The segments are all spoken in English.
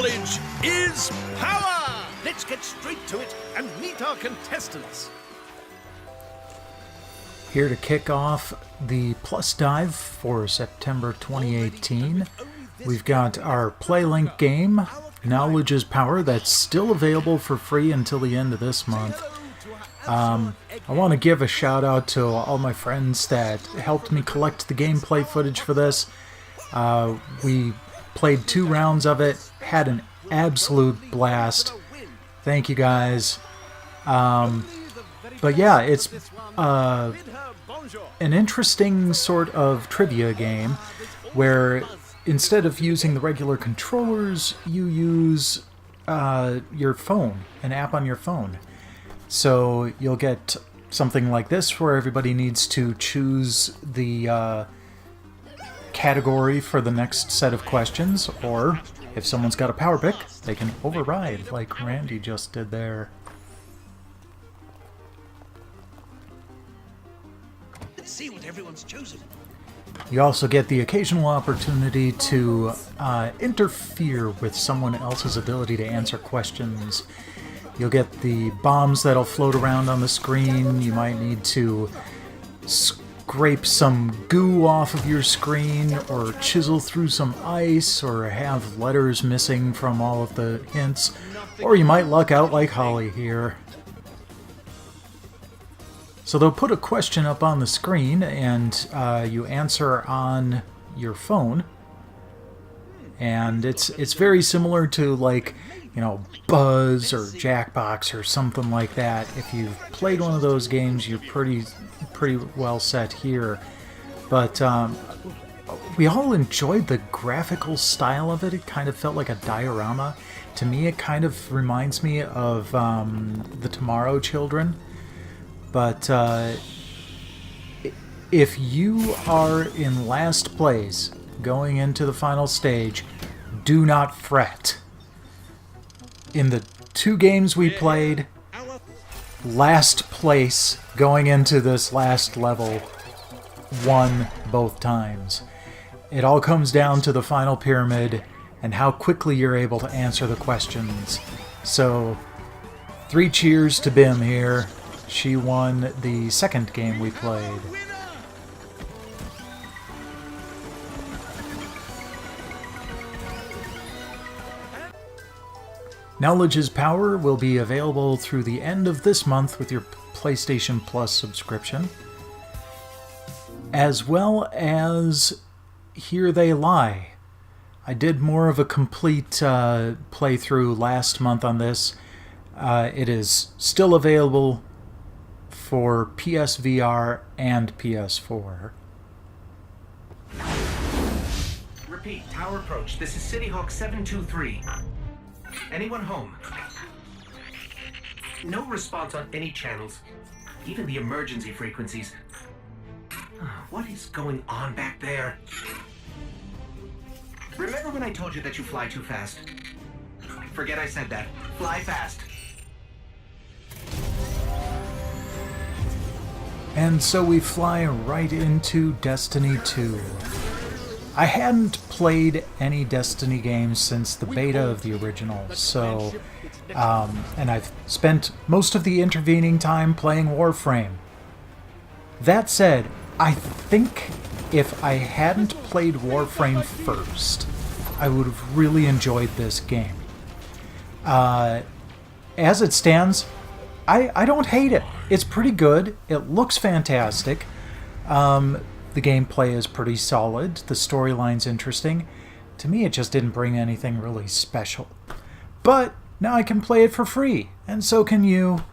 Knowledge is power! Let's get straight to it and meet our contestants. Here to kick off the PlusDive for September 2018, we've got our PlayLink game, Knowledge is Power, that's still available for free until the end of this month. I want to give a shout out to all my friends that helped me collect the gameplay footage for this. We played 2 rounds of it, had an absolute blast. Thank you guys. But yeah, it's an interesting sort of trivia game where instead of using the regular controllers, you use your phone, an app on your phone. So you'll get something like this where everybody needs to choose the category for the next set of questions, or if someone's got a power pick, they can override like Randy just did there. Let's see what everyone's chosen. You also get the occasional opportunity to interfere with someone else's ability to answer questions. You'll get the bombs that'll float around on the screen. You might need to scrape some goo off of your screen, or chisel through some ice, or have letters missing from all of the hints. Or you might luck out like Holly here. So they'll put a question up on the screen, and you answer on your phone. And it's very similar to, like, you know, Buzz or Jackbox or something like that. If you've played one of those games, you're pretty well set here. But we all enjoyed the graphical style of it. It kind of felt like a diorama. To me, it kind of reminds me of the Tomorrow Children. But if you are in last place going into the final stage, do not fret. In the 2 games we played, last place going into this last level won both times. It all comes down to the final pyramid and how quickly you're able to answer the questions. So, 3 cheers to Bim here. She won the second game we played. Knowledge is Power will be available through the end of this month with your PlayStation Plus subscription, as well as Here They Lie. I did more of a complete playthrough last month on this. It is still available for PSVR and PS4. Repeat, tower approach. This is City Hawk 723. Anyone home? No response on any channels, even the emergency frequencies. What is going on back there? Remember when I told you that you fly too fast? Forget I said that. Fly fast. And so we fly right into Destiny 2. I hadn't played any Destiny games since the beta of the original, so and I've spent most of the intervening time playing Warframe. That said, I think if I hadn't played Warframe first, I would have really enjoyed this game. As it stands, I don't hate it. It's pretty good. It looks fantastic. The gameplay is pretty solid. The storyline's interesting. To me, it just didn't bring anything really special. But now I can play it for free, and so can you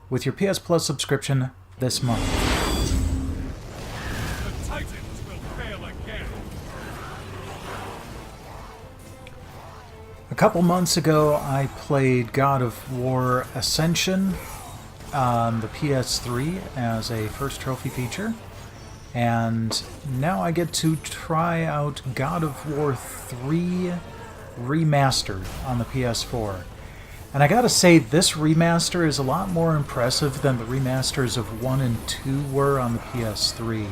with your PS Plus subscription this month. The Titans will fail again. A couple months ago, I played God of War Ascension on the PS3 as a first trophy feature. And now I get to try out God of War 3 Remastered on the PS4. And I gotta say, this remaster is a lot more impressive than the remasters of 1 and 2 were on the PS3.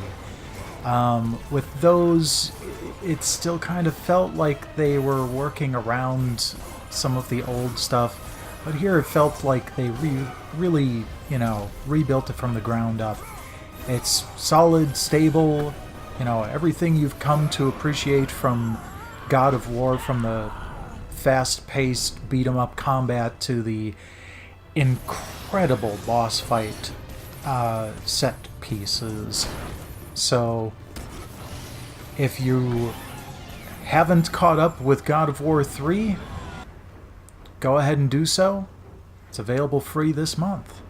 With those, it still kind of felt like they were working around some of the old stuff. But here it felt like they really, rebuilt it from the ground up. It's solid, stable, everything you've come to appreciate from God of War, from the fast-paced beat-em-up combat to the incredible boss fight set pieces. So, if you haven't caught up with God of War 3, go ahead and do so. It's available free this month.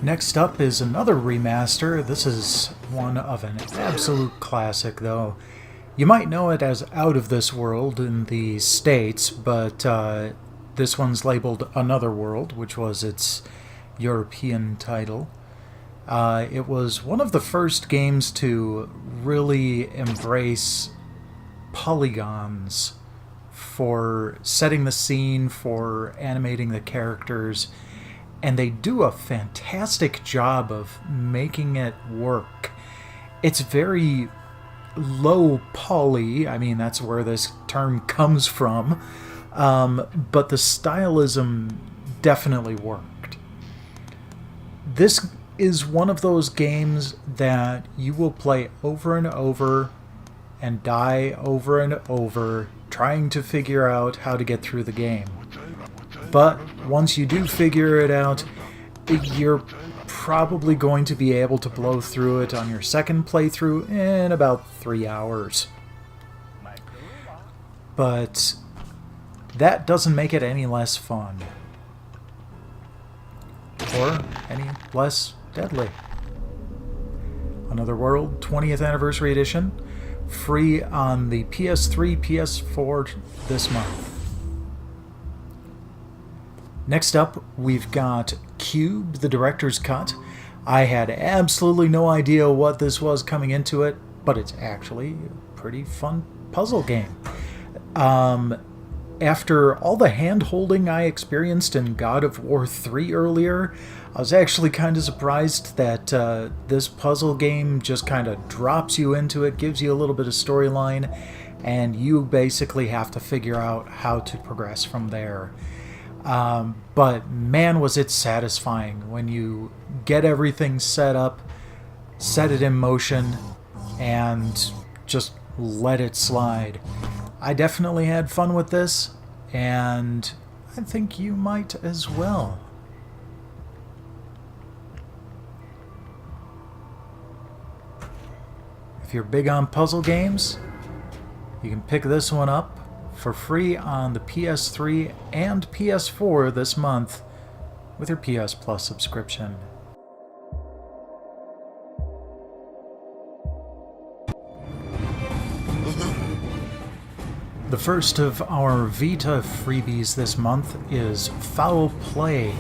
Next up is another remaster. This is one of an absolute classic, though. You might know it as Out of This World in the States, but this one's labeled Another World, which was its European title. It was one of the first games to really embrace polygons for setting the scene, for animating the characters, and they do a fantastic job of making it work. It's very low poly, I mean, that's where this term comes from, but the stylism definitely worked. This is one of those games that you will play over and over and die over and over trying to figure out how to get through the game. But once you do figure it out, you're probably going to be able to blow through it on your second playthrough in about 3 hours. But that doesn't make it any less fun. Or any less deadly. Another World 20th Anniversary Edition, free on the PS3, PS4 this month. Next up, we've got Cube, the Director's Cut. I had absolutely no idea what this was coming into it, but it's actually a pretty fun puzzle game. After all the hand-holding I experienced in God of War 3 earlier, I was actually kind of surprised that this puzzle game just kind of drops you into it, gives you a little bit of storyline, and you basically have to figure out how to progress from there. But man, was it satisfying when you get everything set up, set it in motion, and just let it slide. I definitely had fun with this, and I think you might as well. If you're big on puzzle games, you can pick this one up for free on the PS3 and PS4 this month with your PS Plus subscription. The first of our Vita freebies this month is Foul Play,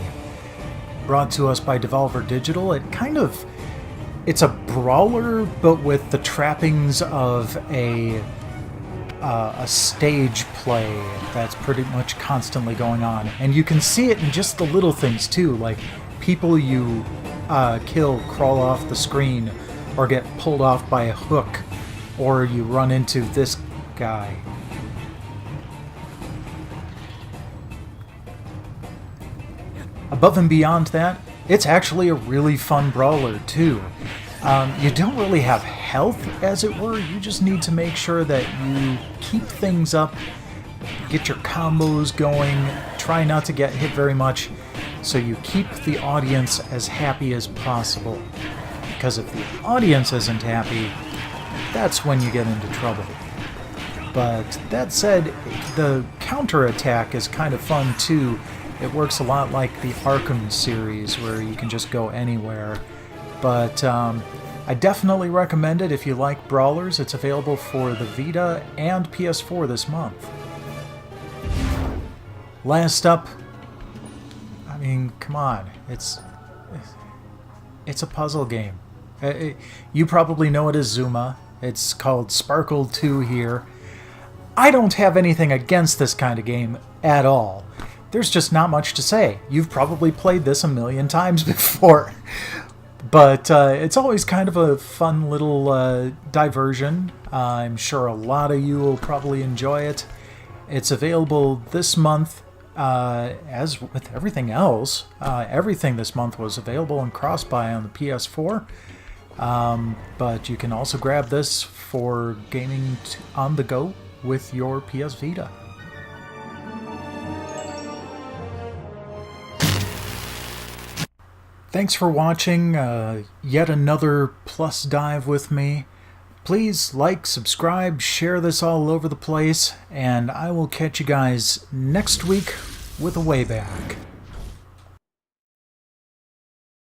brought to us by Devolver Digital. It's a brawler, but with the trappings of a stage play that's pretty much constantly going on. And you can see it in just the little things too, like people you kill crawl off the screen or get pulled off by a hook, or you run into this guy. Above and beyond that, it's actually a really fun brawler too. You don't really have health, as it were. You just need to make sure that you keep things up, get your combos going, try not to get hit very much, so you keep the audience as happy as possible. Because if the audience isn't happy, that's when you get into trouble. But that said, the counterattack is kind of fun too. It works a lot like the Arkham series, where you can just go anywhere. But I definitely recommend it if you like brawlers. It's available for the Vita and PS4 this month. Last up, I mean, come on, it's a puzzle game. You probably know it as Zuma. It's called Sparkle 2 here. I don't have anything against this kind of game at all, there's just not much to say. You've probably played this a million times before. But it's always kind of a fun little diversion. I'm sure a lot of you will probably enjoy it. It's available this month, as with everything else. Everything this month was available in cross-buy on the PS4. But you can also grab this for gaming on the go with your PS Vita. Thanks for watching yet another PlusDive with me. Please like, subscribe, share this all over the place, and I will catch you guys next week with a way back.